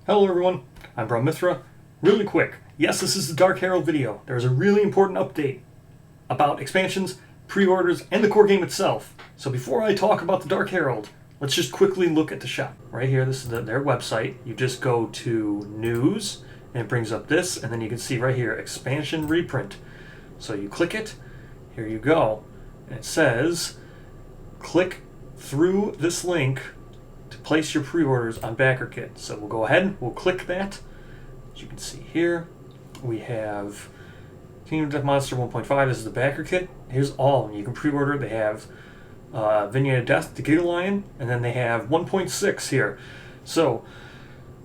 Hello everyone, I'm Brahmithra. Really quick, yes, this is the Dark Herald video. There's a really important update about expansions, pre-orders, and the core game itself. So before I talk about the Dark Herald, let's just quickly look at the shop. Right here, this is their website. You just go to News, and it brings up this, and then you can see right here, Expansion Reprint. So you click it, here you go, and it says, click through this link to place your pre-orders on BackerKit. So we'll go ahead, we'll click that. As you can see here, we have Kingdom of Death Monster 1.5. This is the BackerKit. Here's all of them. You can pre-order. They have Vignette of Death, the Giga Lion, and then they have 1.6 here. So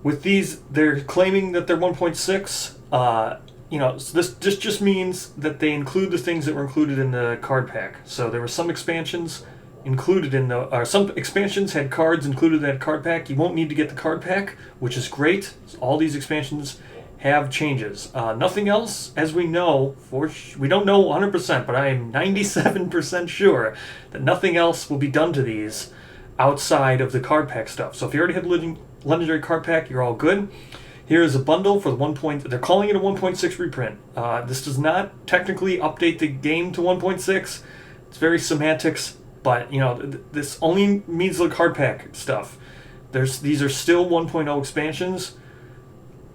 with these, they're claiming that they're 1.6. So this just means that they include the things that were included in the card pack. So there were some expansions included in some expansions had cards included in that card pack. You won't need to get the card pack, which is great. All these expansions have changes. Nothing else, as we know, we don't know 100%, but I am 97% sure that nothing else will be done to these outside of the card pack stuff. So if you already have the legendary card pack, you're all good. Here is a bundle for the they're calling it a 1.6 reprint. This does not technically update the game to 1.6. It's very semantics. But, this only means the card pack stuff. These are still 1.0 expansions.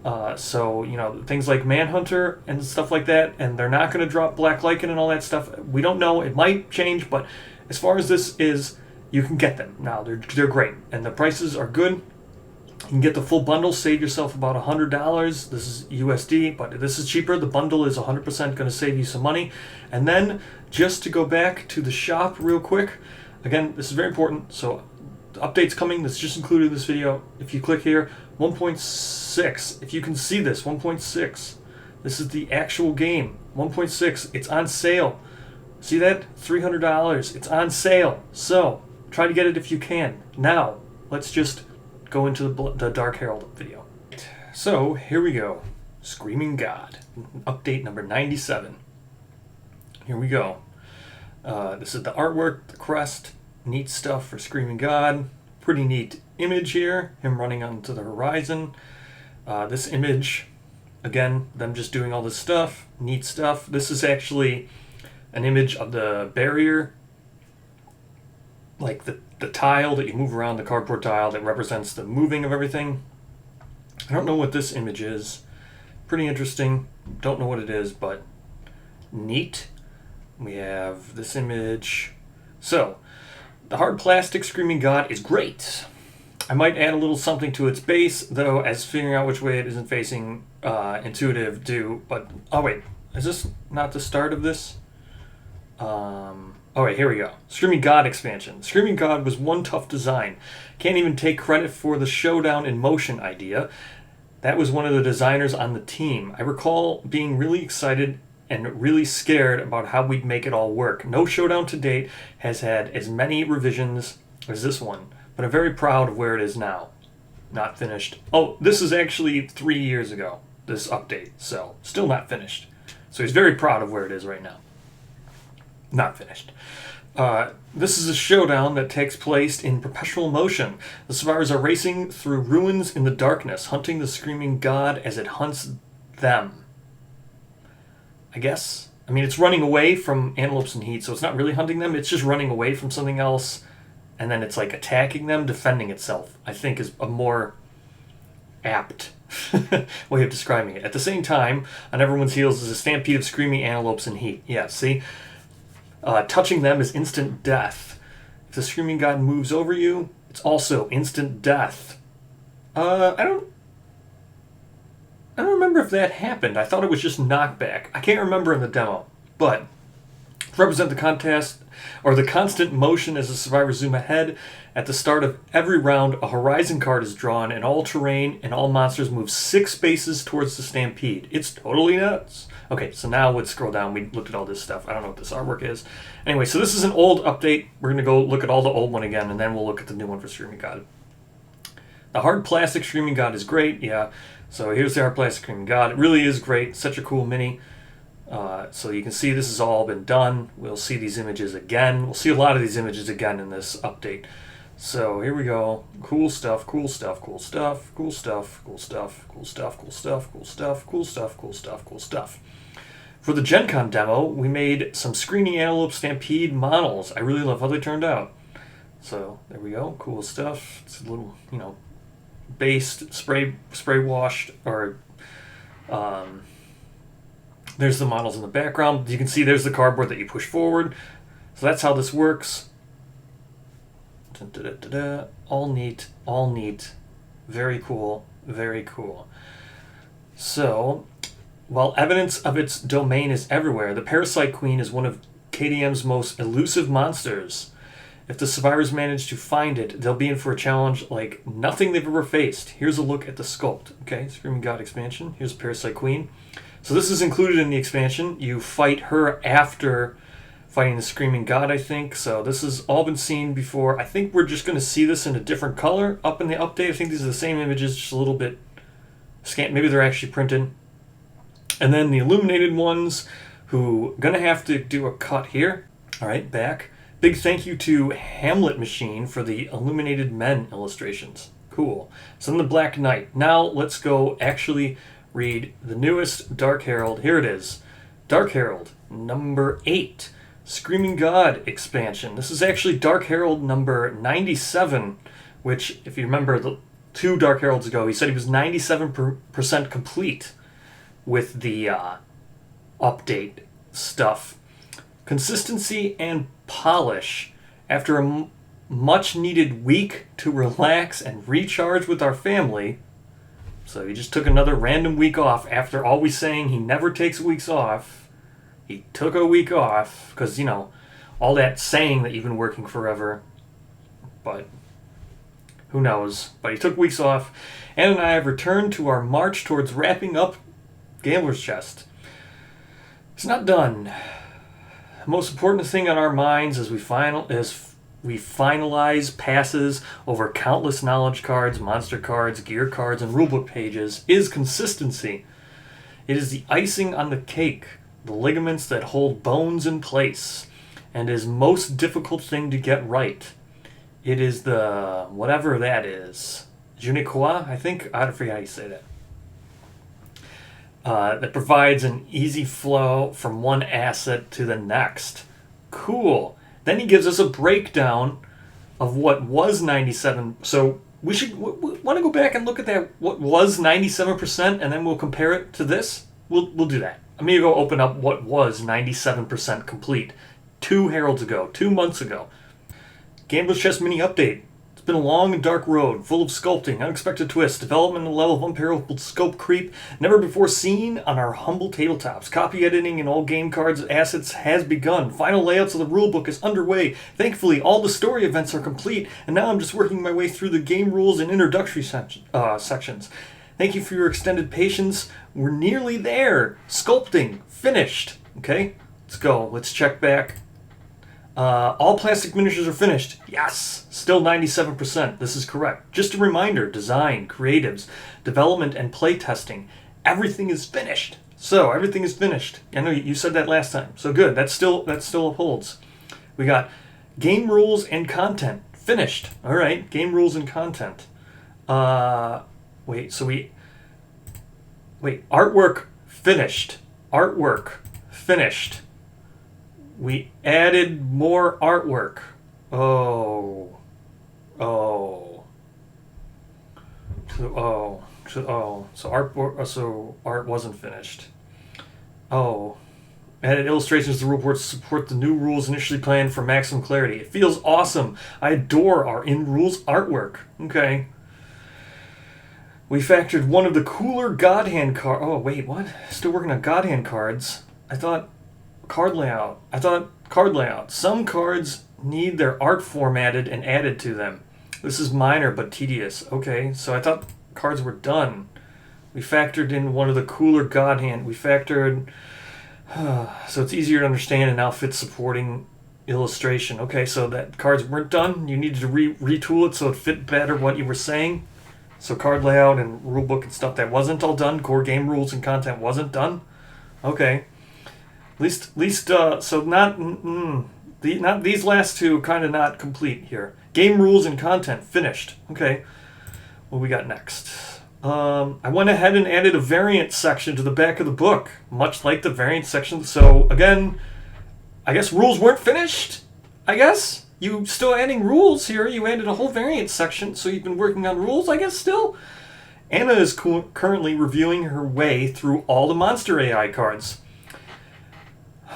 So, things like Manhunter and stuff like that, and they're not going to drop Black Lycan and all that stuff. We don't know. It might change, but as far as this is, you can get them. Now, they're great, and the prices are good. You can get the full bundle, save yourself about $100. This is USD, but this is cheaper. The bundle is 100% going to save you some money. And then, just to go back to the shop real quick, again, this is very important. So, the update's coming. That's just included in this video. If you click here, 1.6. If you can see this, 1.6. This is the actual game. 1.6. It's on sale. See that? $300. It's on sale. So, try to get it if you can. Now, let's just go into the Dark Herald video. So here we go. Screaming God. Update number 97. Here we go. This is the artwork, the crest. Neat stuff for Screaming God. Pretty neat image here. Him running onto the horizon. This image, again, them just doing all this stuff. Neat stuff. This is actually an image of the barrier. Like the tile that you move around, the cardboard tile that represents the moving of everything. I don't know what this image is. Pretty interesting. Don't know what it is, but neat. We have this image. So, the hard plastic Screaming God is great. I might add a little something to its base, though, as figuring out which way it isn't facing intuitive do. But, oh wait, is this not the start of this? Alright, here we go. Screaming God expansion. Screaming God was one tough design. Can't even take credit for the showdown in motion idea. That was one of the designers on the team. I recall being really excited and really scared about how we'd make it all work. No showdown to date has had as many revisions as this one, but I'm very proud of where it is now. Not finished. Oh, this is actually 3 years ago, this update, so still not finished. So he's very proud of where it is right now. Not finished. This is a showdown that takes place in perpetual motion. The survivors are racing through ruins in the darkness, hunting the Screaming God as it hunts them. I guess. I mean, it's running away from antelopes and heat, so it's not really hunting them. It's just running away from something else, and then it's like attacking them, defending itself, I think is a more apt way of describing it. At the same time, on everyone's heels is a stampede of screaming antelopes and heat. Yeah, see? Touching them is instant death. If the Screaming God moves over you, it's also instant death. I don't remember if that happened. I thought it was just knockback. I can't remember in the demo. But to represent the contest or the constant motion as the survivors zoom ahead, at the start of every round, a horizon card is drawn, and all terrain and all monsters move 6 spaces towards the stampede. It's totally nuts. Okay, so now let's scroll down. We looked at all this stuff. I don't know what this artwork is. Anyway, so this is an old update. We're going to go look at all the old one again, and then we'll look at the new one for Screaming God. The hard plastic Screaming God is great, yeah. So here's the hard plastic Screaming God. It really is great. Such a cool mini. So you can see this has all been done. We'll see these images again. We'll see a lot of these images again in this update. So here we go. Cool stuff, cool stuff, cool stuff, cool stuff, cool stuff, cool stuff, cool stuff, cool stuff, cool stuff, cool stuff, cool stuff. For the Gen Con demo, we made some Screaming Antelope Stampede models. I really love how they turned out. So there we go, cool stuff. It's a little, based, spray washed, or there's the models in the background. You can see there's the cardboard that you push forward. So that's how this works. All neat, all neat. Very cool, very cool. So, while evidence of its domain is everywhere, the Parasite Queen is one of KDM's most elusive monsters. If the survivors manage to find it, they'll be in for a challenge like nothing they've ever faced. Here's a look at the sculpt. Okay, Screaming God expansion. Here's Parasite Queen. So this is included in the expansion. You fight her after fighting the Screaming God, I think. So this has all been seen before. I think we're just going to see this in a different color up in the update. I think these are the same images, just a little bit scanned. Maybe they're actually printed. And then the illuminated ones, who going to have to do a cut here. All right, back. Big thank you to Hamlet Machine for the illuminated men illustrations. Cool. So then the Black Knight. Now let's go actually read the newest Dark Herald. Here it is. Dark Herald number 8. Screaming God expansion. This is actually Dark Herald number 97, which, if you remember, the 2 Dark Heralds ago, he said he was 97% complete with the update stuff. Consistency and polish. After a much-needed week to relax and recharge with our family, so he just took another random week off after always saying he never takes weeks off. He took a week off because, all that saying that you've been working forever. But who knows? But he took weeks off. Anna and I have returned to our march towards wrapping up Gambler's Chest. It's not done. The most important thing on our minds as we finalize passes over countless knowledge cards, monster cards, gear cards, and rulebook pages is consistency. It is the icing on the cake. The ligaments that hold bones in place, and is most difficult thing to get right. It is the whatever that is. Je ne crois, I think. I don't forget how you say that. That provides an easy flow from one asset to the next. Cool. Then he gives us a breakdown of what was 97. So we want to go back and look at that. What was 97%, and then we'll compare it to this. We'll do that. I'm going to go open up what was 97% complete 2 heralds ago, 2 months ago. Gambler's Chest mini update. It's been a long and dark road, full of sculpting, unexpected twists, development and level of unparalleled scope creep, never before seen on our humble tabletops. Copy editing and all game cards assets has begun. Final layouts of the rulebook is underway. Thankfully, all the story events are complete, and now I'm just working my way through the game rules and introductory sections. Thank you for your extended patience. We're nearly there. Sculpting. Finished. Okay? Let's go. Let's check back. All plastic miniatures are finished. Yes! Still 97%. This is correct. Just a reminder. Design, creatives, development, and play testing. Everything is finished. So, everything is finished. I know you said that last time. So good. That still upholds. We got game rules and content. Finished. Alright. Game rules and content. Artwork finished. Artwork finished. We added more artwork. So art wasn't finished. Added illustrations to the ruleboard to support the new rules initially planned for maximum clarity. It feels awesome. I adore our in-rules artwork. Okay. We factored one of the cooler God Hand cards. Oh, wait, what? Still working on God Hand cards. I thought card layout. Some cards need their art formatted and added to them. This is minor but tedious. Okay, so I thought cards were done. We factored in one of the cooler God Hand. We factored... so it's easier to understand and now fits supporting illustration. Okay, so that cards weren't done. You needed to retool it so it fit better what you were saying. So card layout and rulebook and stuff that wasn't all done. Core game rules and content wasn't done. Okay. At least so not these last two kind of not complete here. Game rules and content, finished. Okay, what we got next? I went ahead and added a variant section to the back of the book, much like the variant section. So, again, I guess rules weren't finished, I guess. You still adding rules here. You added a whole variant section, so you've been working on rules, I guess, still. Anna is currently reviewing her way through all the monster AI cards.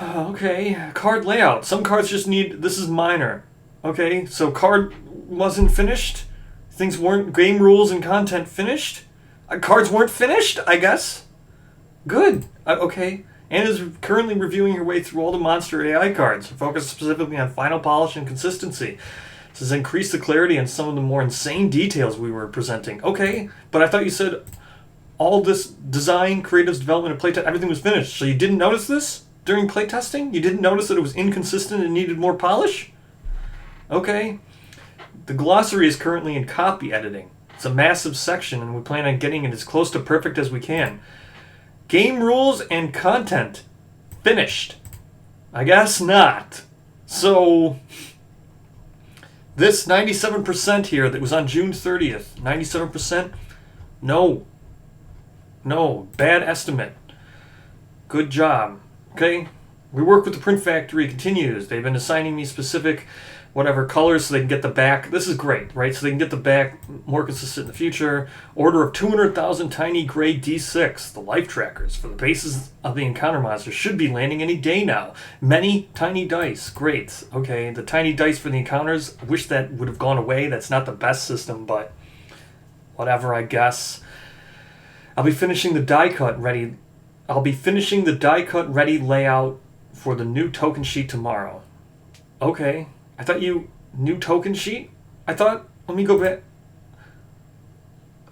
Okay, card layout. Some cards just need... This is minor. Okay, so card wasn't finished. Things weren't... Game rules and content finished. Cards weren't finished, I guess. Good. Okay. Anna's currently reviewing her way through all the monster AI cards, focused specifically on final polish and consistency. This has increased the clarity on some of the more insane details we were presenting. Okay, but I thought you said all this design, creative development, and playtest, everything was finished. So you didn't notice this during playtesting? You didn't notice that it was inconsistent and needed more polish? Okay. The glossary is currently in copy editing. It's a massive section, and we plan on getting it as close to perfect as we can. Game rules and content, finished. I guess not. So, this 97% here that was on June 30th, 97%, no, bad estimate. Good job. Okay, we work with the print factory, continues. They've been assigning me specific whatever colors so they can get the back. This is great, right? So they can get the back more consistent in the future. Order of 200,000 tiny gray D6, the life trackers for the bases of the encounter monsters should be landing any day now. Many tiny dice, great. Okay, the tiny dice for the encounters, I wish that would have gone away. That's not the best system, but whatever, I guess. I'll be finishing the die cut ready layout for the new token sheet tomorrow. Okay. I thought new token sheet? Let me go back.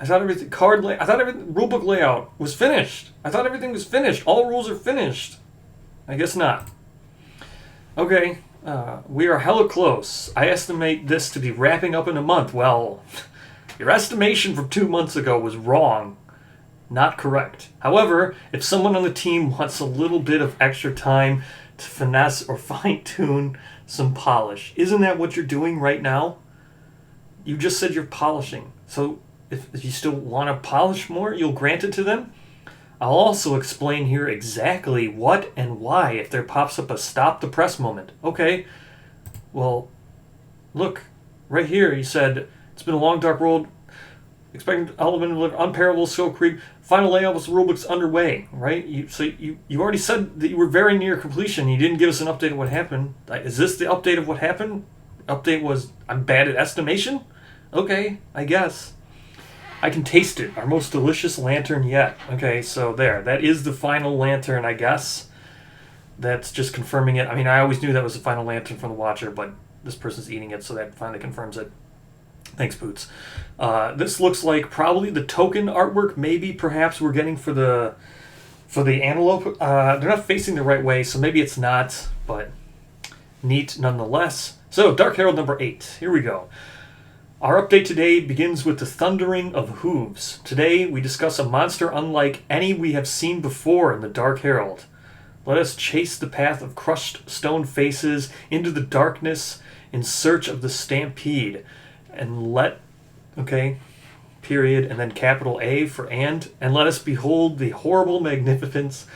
I thought everything rulebook layout was finished. I thought everything was finished. All rules are finished. I guess not. Okay, we are hella close. I estimate this to be wrapping up in a month. Well, your estimation from 2 months ago was wrong. Not correct. However, if someone on the team wants a little bit of extra time to finesse or fine-tune some polish, isn't that what you're doing right now? You just said you're polishing. So if you still want to polish more, you'll grant it to them. I'll also explain here exactly what and why if there pops up a stop the press moment. Okay, well, look, right here you said, it's been a long dark road, expecting element of unparalleled skill creep, final layout was the rulebook's underway, right? You already said that you were very near completion. You didn't give us an update of what happened. Is this the update of what happened? Update was, I'm bad at estimation? Okay, I guess. I can taste it. Our most delicious lantern yet. Okay, so there. That is the final lantern, I guess. That's just confirming it. I mean, I always knew that was the final lantern from the Watcher, but this person's eating it, so that finally confirms it. Thanks, Boots. This looks like probably the token artwork, maybe, perhaps, we're getting for the antelope. They're not facing the right way, so maybe it's not, but neat nonetheless. So, Dark Herald number 8. Here we go. Our update today begins with the thundering of hooves. Today, we discuss a monster unlike any we have seen before in the Dark Herald. Let us chase the path of crushed stone faces into the darkness in search of the stampede. And period, and then capital A for and let us behold the horrible magnificence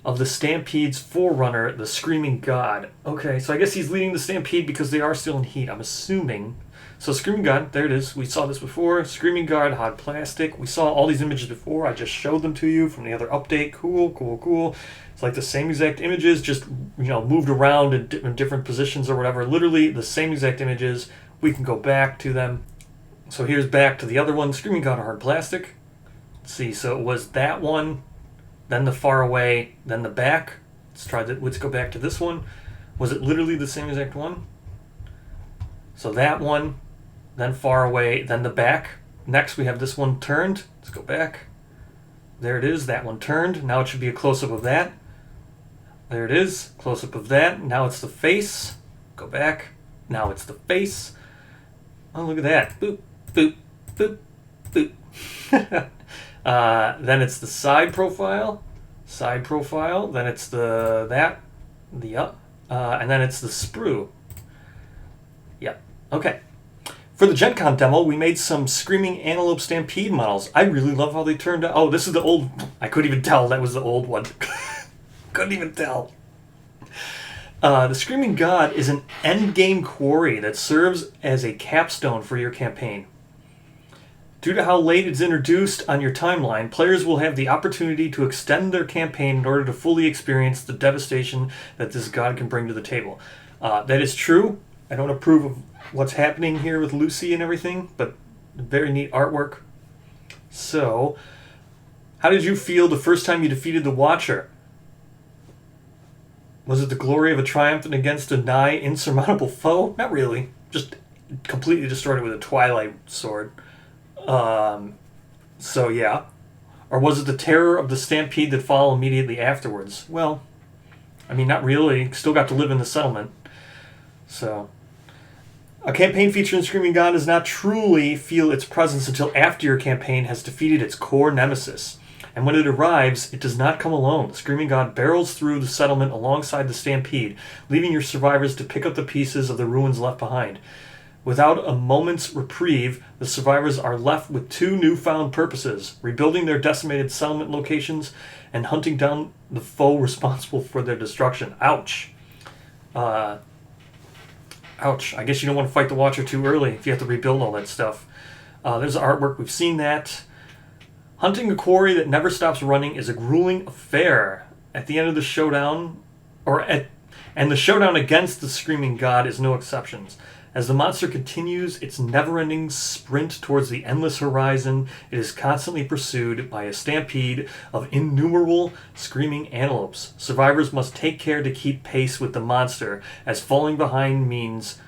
of the stampede's forerunner, the Screaming God. Okay, so I guess he's leading the stampede because they are still in heat, I'm assuming. So Screaming God, there it is. We saw this before. Screaming God, hot plastic. We saw all these images before. I just showed them to you from the other update. Cool. It's like the same exact images, just moved around in different positions or whatever. Literally the same exact images. We can go back to them. So here's back to the other one. Screaming God, hard plastic. Let's see. So it was that one, then the far away, then the back. Let's try that. Let's go back to this one. Was it literally the same exact one? So that one, then far away, then the back. Next we have this one turned. Let's go back. There it is. That one turned. Now it should be a close-up of that. There it is. Close-up of that. Now it's the face. Go back. Now it's the face. Oh, look at that. Boop, boop, boop, boop. Then it's the side profile. Side profile. Then it's and then it's the sprue. Okay. For the Gen Con demo, we made some Screaming Antelope Stampede models. I really love how they turned out. Oh, this is the old... I couldn't even tell that was the old one. Couldn't even tell. The Screaming God is an endgame quarry that serves as a capstone for your campaign. Due to how late it's introduced on your timeline, players will have the opportunity to extend their campaign in order to fully experience the devastation that this god can bring to the table. That is true. I don't approve of what's happening here with Lucy and everything, but very neat artwork. So, how did you feel the first time you defeated the Watcher? Was it the glory of a triumph against a nigh insurmountable foe? Not really. Just completely destroyed it with a Twilight sword. So yeah. Or was it the terror of the stampede that followed immediately afterwards? Well, I mean, not really. Still got to live in the settlement. So, a campaign featuring Screaming God does not truly feel its presence until after your campaign has defeated its core nemesis. And when it arrives, it does not come alone. The Screaming God barrels through the settlement alongside the stampede, leaving your survivors to pick up the pieces of the ruins left behind. Without a moment's reprieve, the survivors are left with two newfound purposes: rebuilding their decimated settlement locations and hunting down the foe responsible for their destruction. Ouch. Ouch. I guess you don't want to fight the Watcher too early if you have to rebuild all that stuff. There's the artwork. We've seen that. Hunting a quarry that never stops running is a grueling affair. At the end of the showdown, and the showdown against the Screaming God is no exceptions. As the monster continues its never-ending sprint towards the endless horizon, it is constantly pursued by a stampede of innumerable screaming antelopes. Survivors must take care to keep pace with the monster, as falling behind means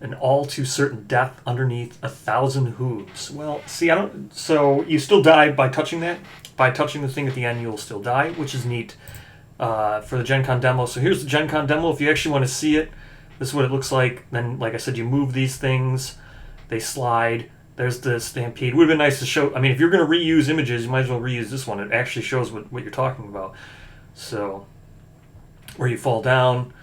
an all too certain death underneath 1,000 hooves. Well, see, so you still die by touching that? By touching the thing at the end, you'll still die, which is neat for the Gen Con demo. So here's the Gen Con demo. If you actually want to see it, this is what it looks like. Then, like I said, you move these things, they slide. There's the stampede. Would have been nice to show. I mean, if you're going to reuse images, you might as well reuse this one. It actually shows what you're talking about. So, where you fall down.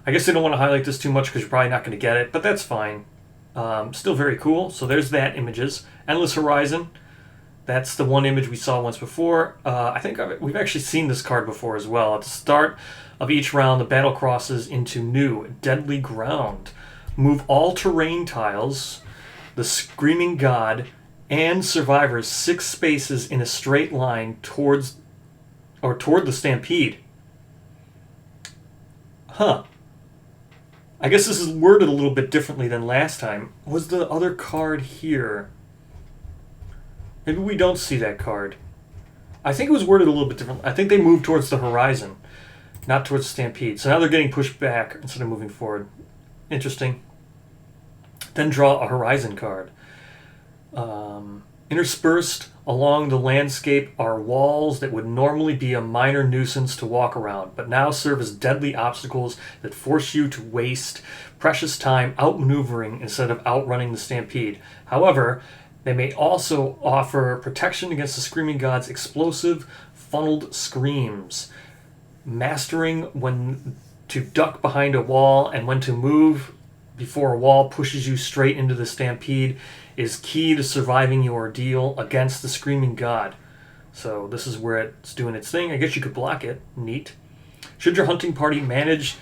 I guess they don't want to highlight this too much because you're probably not going to get it, but that's fine. Still very cool. So there's that images. Endless Horizon. That's the one image we saw once before. I think we've actually seen this card before as well. At the start of each round, the battle crosses into new, deadly ground. Move all terrain tiles, the Screaming God, and survivors 6 spaces in a straight line toward the stampede. Huh. I guess this is worded a little bit differently than last time. Was the other card here? Maybe we don't see that card. I think it was worded a little bit differently. I think they moved towards the horizon, not towards the stampede. So now they're getting pushed back instead of moving forward. Interesting. Then draw a horizon card. Interspersed along the landscape are walls that would normally be a minor nuisance to walk around, but now serve as deadly obstacles that force you to waste precious time outmaneuvering instead of outrunning the stampede. However, they may also offer protection against the Screaming God's explosive, funneled screams. Mastering when to duck behind a wall and when to move before a wall pushes you straight into the stampede is key to surviving your ordeal against the Screaming God. So this is where it's doing its thing. I guess you could block it. Neat. Should your hunting party manage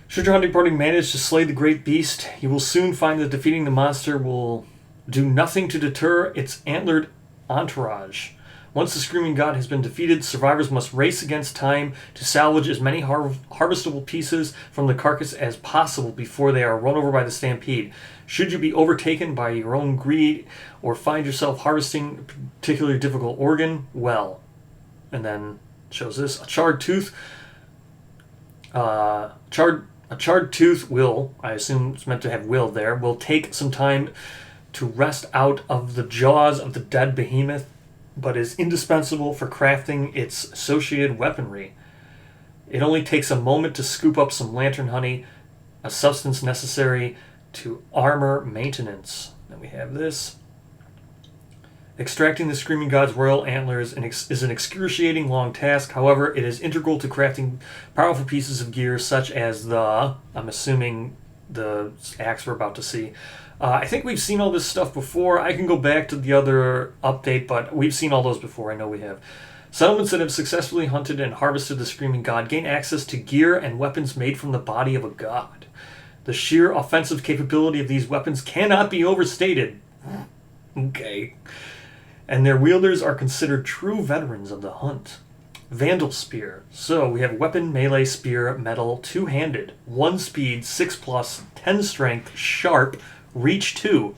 to slay the great beast, you will soon find that defeating the monster will do nothing to deter its antlered entourage. Once the Screaming God has been defeated, survivors must race against time to salvage as many harvestable pieces from the carcass as possible before they are run over by the stampede. Should you be overtaken by your own greed or find yourself harvesting a particularly difficult organ, well, and then shows this, a charred tooth will, I assume it's meant to have will there, will take some time to wrest out of the jaws of the dead behemoth, but is indispensable for crafting its associated weaponry. It only takes a moment to scoop up some lantern honey, a substance necessary to armor maintenance. Then we have this. Extracting the Screaming God's royal antlers is an excruciating long task. However, it is integral to crafting powerful pieces of gear such as the, I'm assuming the axe we're about to see. I think we've seen all this stuff before. I can go back to the other update, but we've seen all those before. I know we have. Settlements that have successfully hunted and harvested the Screaming God gain access to gear and weapons made from the body of a god. The sheer offensive capability of these weapons cannot be overstated. Okay. And their wielders are considered true veterans of the hunt. Vandal Spear. So we have weapon, melee, spear, metal, two-handed, 1 speed, 6+, 10 strength, sharp, reach 2.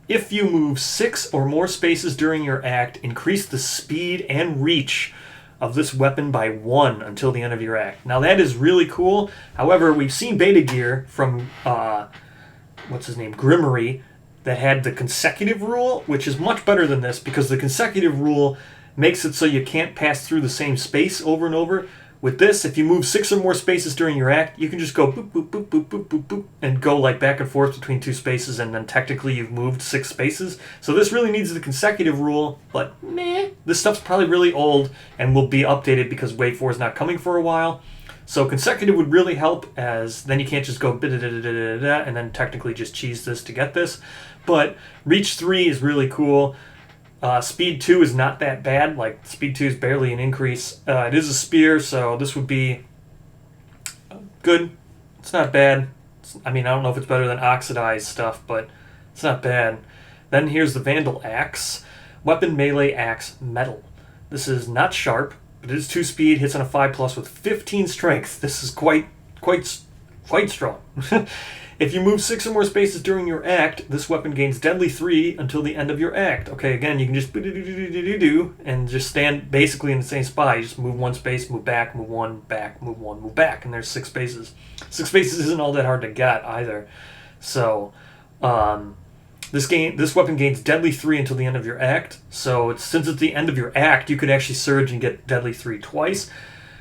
If you move 6 or more spaces during your act, increase the speed and reach of this weapon by 1 until the end of your act. Now that is really cool. However, we've seen beta gear from, what's his name, Grimory, that had the consecutive rule, which is much better than this because the consecutive rule makes it so you can't pass through the same space over and over. With this, if you move 6 or more spaces during your act, you can just go boop, boop, boop, boop, boop, boop, boop, and go like back and forth between 2 spaces, and then technically you've moved 6 spaces. So this really needs the consecutive rule, but meh. This stuff's probably really old and will be updated because Wave 4 is not coming for a while. So consecutive would really help, as then you can't just go da-da-da-da-da-da and then technically just cheese this to get this. But Reach 3 is really cool. Speed 2 is not that bad. Like, Speed 2 is barely an increase. It is a spear, so this would be good. It's not bad. I mean, I don't know if it's better than oxidized stuff, but it's not bad. Then here's the Vandal Axe. Weapon, melee, axe, metal. This is not sharp, but it is 2 speed, hits on a 5+ with 15 strength. This is quite strong. If you move 6 or more spaces during your act, this weapon gains Deadly 3 until the end of your act. Okay, again, you can just do and just stand basically in the same spot. You just move 1 space, move back, move 1, back, move 1, move back, and there's 6 spaces. 6 spaces isn't all that hard to get either. So, this weapon gains Deadly 3 until the end of your act. So, since it's the end of your act, you could actually surge and get Deadly 3 twice,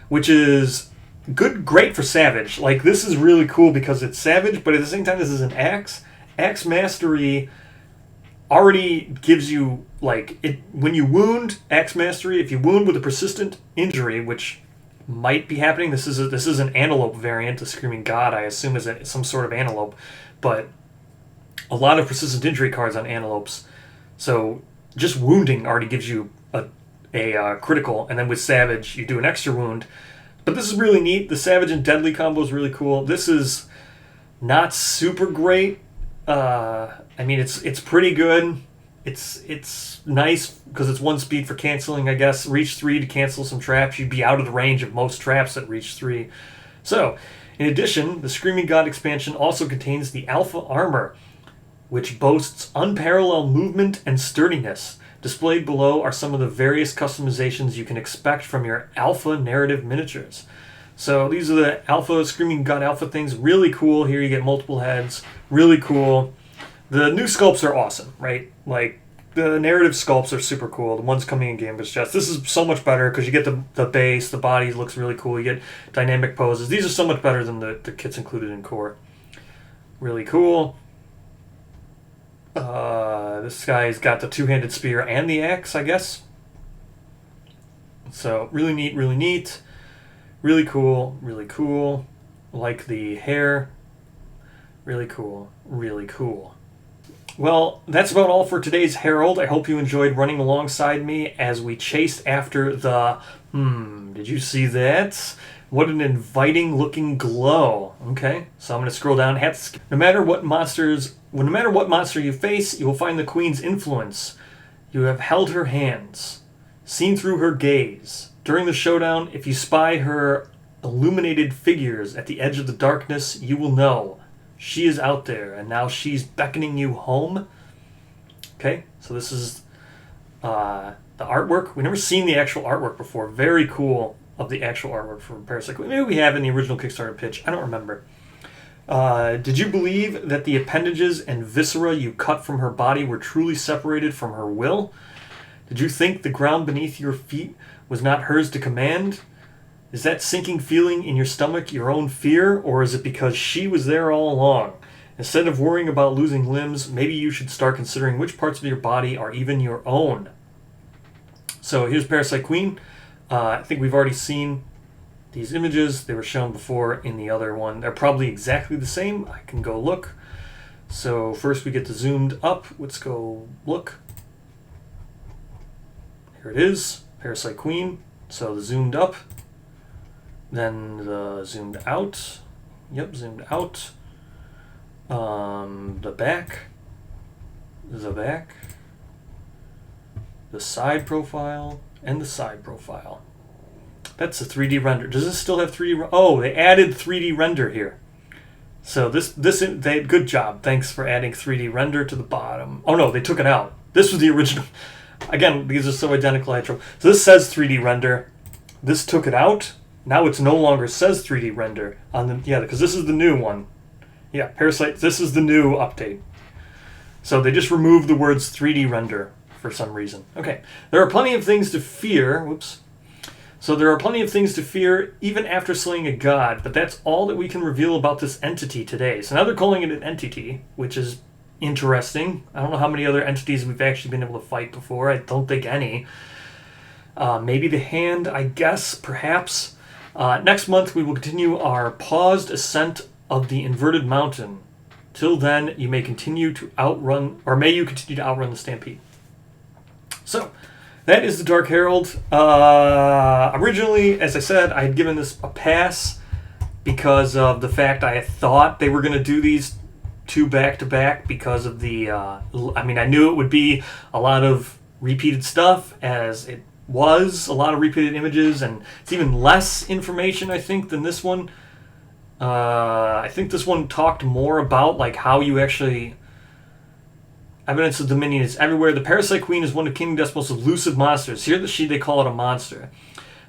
which is great for Savage. Like, this is really cool because it's Savage, but at the same time, this is an axe. Axe Mastery already gives you, like, when you wound, Axe Mastery, if you wound with a persistent injury, which might be happening, this is an antelope variant, the Screaming God, I assume is some sort of antelope, but a lot of persistent injury cards on antelopes. So just wounding already gives you a critical, and then with Savage, you do an extra wound. But this is really neat. The Savage and Deadly combo is really cool. This is not super great. I mean, it's pretty good. It's nice because it's 1 speed for canceling, I guess. Reach 3 to cancel some traps. You'd be out of the range of most traps at Reach 3. So, in addition, the Screaming God expansion also contains the Alpha Armor, which boasts unparalleled movement and sturdiness. Displayed below are some of the various customizations you can expect from your Alpha narrative miniatures. So these are the Alpha, Screaming God Alpha things. Really cool. Here you get multiple heads. Really cool. The new sculpts are awesome, right? Like, the narrative sculpts are super cool. The ones coming in Gambit's Chest. This is so much better because you get the base, the body looks really cool. You get dynamic poses. These are so much better than the kits included in Core. Really cool. This guy's got the 2-handed spear and the axe, I guess. So, really neat, really neat. Really cool, really cool. Like the hair. Really cool, really cool. Well, that's about all for today's Herald. I hope you enjoyed running alongside me as we chased after the... did you see that? What an inviting looking glow. Okay, so I'm going to scroll down. No matter what monster you face, you will find the Queen's influence. You have held her hands, seen through her gaze. During the showdown, if you spy her illuminated figures at the edge of the darkness, you will know she is out there, and now she's beckoning you home. Okay, so this is the artwork. We've never seen the actual artwork before. Very cool of the actual artwork from Parasite Queen. Maybe we have in the original Kickstarter pitch. I don't remember. Did you believe that the appendages and viscera you cut from her body were truly separated from her will? Did you think the ground beneath your feet was not hers to command? Is that sinking feeling in your stomach your own fear, or is it because she was there all along? Instead of worrying about losing limbs, maybe you should start considering which parts of your body are even your own. So here's Parasite Queen. I think we've already seen these images. They were shown before in the other one. They're probably exactly the same. I can go look. So first we get the zoomed up. Let's go look. Here it is, Parasite Queen. So the zoomed up, then the zoomed out. Yep, zoomed out. The back, the side profile, and the side profile. That's a 3D render. Does this still have 3D? Oh, they added 3D render here. So good job. Thanks for adding 3D render to the bottom. Oh no, they took it out. This was the original. Again, these are so identical. So this says 3D render. This took it out. Now it's no longer says 3D render on the because this is the new one. Yeah, Parasite. This is the new update. So they just removed the words 3D render for some reason. Okay, there are plenty of things to fear. Whoops. So there are plenty of things to fear even after slaying a god, but that's all that we can reveal about this entity today. So now they're calling it an entity, which is interesting. I don't know how many other entities we've actually been able to fight before. I don't think any. Maybe the hand, I guess, perhaps. Next month we will continue our paused ascent of the inverted mountain. Till then, you may continue to outrun, or may you continue to outrun the stampede. So, that is the Dark Herald. Originally, as I said, I had given this a pass because of the fact I thought they were going to do these two back-to-back because of the... I knew it would be a lot of repeated stuff, as it was, a lot of repeated images, and it's even less information, I think, than this one. I think this one talked more about like how you actually... Evidence of dominion is everywhere. The Parasite Queen is one of King Death's most elusive monsters. Here they call it a monster.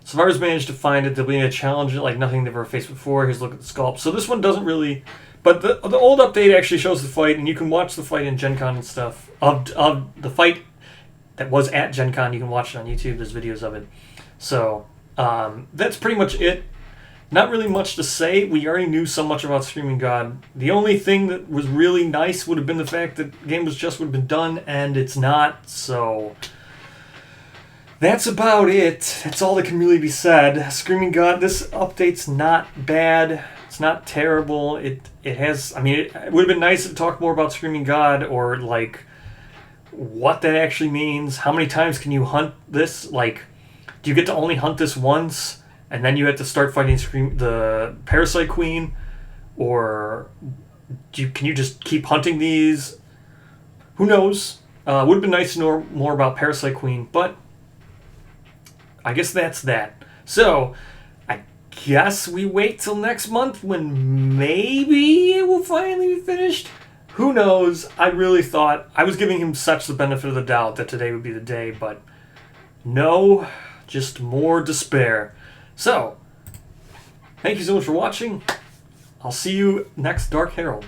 Survivors managed to find it. They'll be a challenge like nothing they've ever faced before. Here's a look at the sculpt. So this one doesn't really... But the old update actually shows the fight, and you can watch the fight in Gen Con and stuff. Of the fight that was at Gen Con, you can watch it on YouTube. There's videos of it. So that's pretty much it. Not really much to say. We already knew so much about Screaming God. The only thing that was really nice would have been the fact that the game would have been done, and it's not, so... That's about it. That's all that can really be said. Screaming God, this update's not bad. It's not terrible. It has... it would have been nice to talk more about Screaming God, or, like, what that actually means. How many times can you hunt this? Like, do you get to only hunt this once? And then you have to start fighting the Parasite Queen? Or can you just keep hunting these? Who knows? Would have been nice to know more about Parasite Queen, but I guess that's that. So, I guess we wait till next month when maybe it will finally be finished. Who knows? I really thought... I was giving him such the benefit of the doubt that today would be the day, but no, just more despair. So, thank you so much for watching. I'll see you next Dark Herald.